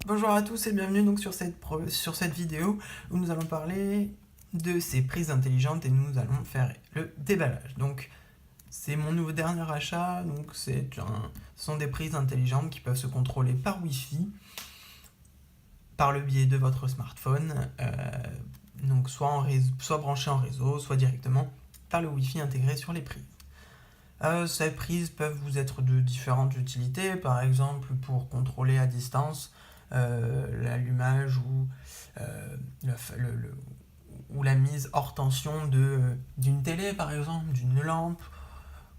Bonjour à tous et bienvenue donc sur cette vidéo où nous allons parler de ces prises intelligentes et nous allons faire le déballage. Donc c'est mon nouveau dernier achat, donc ce sont des prises intelligentes qui peuvent se contrôler par Wi-Fi, par le biais de votre smartphone, donc soit branché en réseau, soit directement par le Wi-Fi intégré sur les prises. Ces prises peuvent vous être de différentes utilités, par exemple pour contrôler à distance l'allumage ou la mise hors tension d'une télé par exemple, d'une lampe.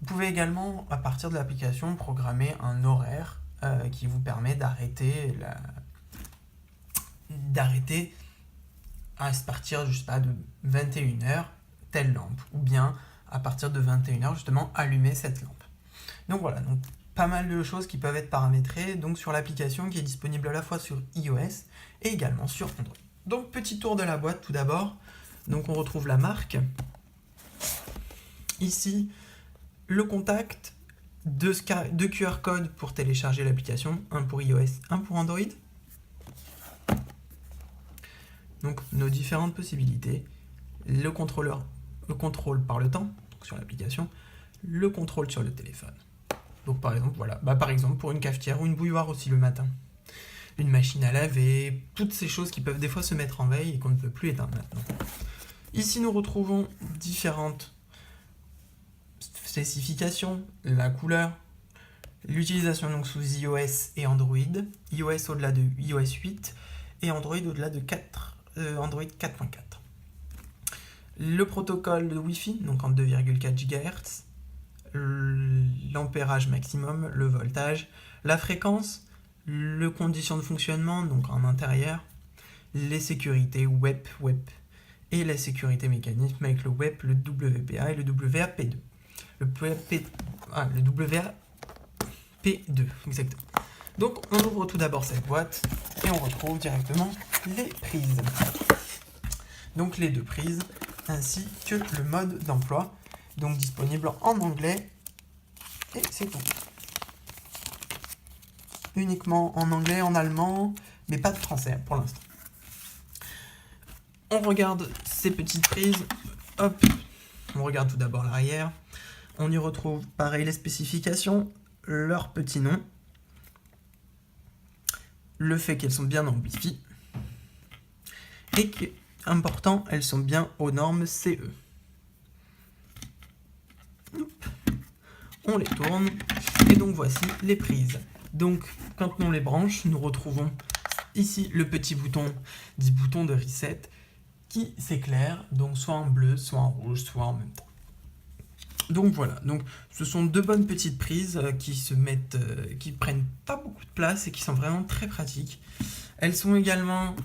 Vous pouvez également, à partir de l'application, programmer un horaire qui vous permet d'arrêter à partir, je sais pas, de 21h telle lampe, ou bien à partir de 21h justement allumer cette lampe. Donc voilà, donc pas mal de choses qui peuvent être paramétrées donc sur l'application qui est disponible à la fois sur iOS et également sur Android. Donc petit tour de la boîte tout d'abord. Donc on retrouve la marque. Ici, le contact, deux QR codes pour télécharger l'application, un pour iOS, un pour Android. Donc nos différentes possibilités. Le contrôle par le temps, donc sur l'application, le contrôle sur le téléphone. Donc par exemple, voilà, par exemple pour une cafetière ou une bouilloire aussi le matin. Une machine à laver, toutes ces choses qui peuvent des fois se mettre en veille et qu'on ne peut plus éteindre maintenant. Ici nous retrouvons différentes spécifications, la couleur, l'utilisation donc sous iOS et Android, iOS au-delà de iOS 8 et Android au-delà de Android 4.4. Le protocole de Wi-Fi, donc en 2,4 GHz, l'ampérage maximum, le voltage, la fréquence, les conditions de fonctionnement, donc en intérieur, les sécurités web et la sécurité mécanisme avec le web, le WPA et le WAP2. Le WAP2, exactement. Donc on ouvre tout d'abord cette boîte et on retrouve directement les prises. Donc les deux prises ainsi que le mode d'emploi, donc disponible en anglais et c'est tout. Uniquement en anglais, en allemand, mais pas de français pour l'instant. On regarde ces petites prises, hop, on regarde tout d'abord l'arrière, on y retrouve pareil les spécifications, leur petit nom, le fait qu'elles sont bien en Wi-Fi, et que, important, elles sont bien aux normes CE. On les tourne, et donc voici les prises. Donc, quand on les branche, nous retrouvons ici le petit bouton, dit bouton de reset, qui s'éclaire, donc soit en bleu, soit en rouge, soit en même temps. Donc voilà, donc ce sont deux bonnes petites prises qui prennent pas beaucoup de place et qui sont vraiment très pratiques. Elles sont également,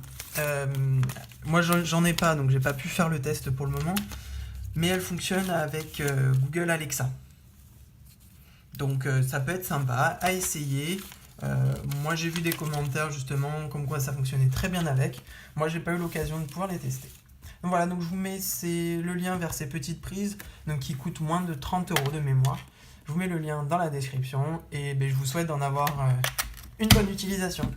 moi j'en ai pas, donc j'ai pas pu faire le test pour le moment, mais elles fonctionnent avec Google Alexa. Donc ça peut être sympa à essayer. Moi j'ai vu des commentaires justement comme quoi ça fonctionnait très bien avec. Moi j'ai pas eu l'occasion de pouvoir les tester. Donc voilà, donc je vous mets le lien vers ces petites prises donc qui coûtent moins de 30 € de mémoire. Je vous mets le lien dans la description et je vous souhaite d'en avoir une bonne utilisation.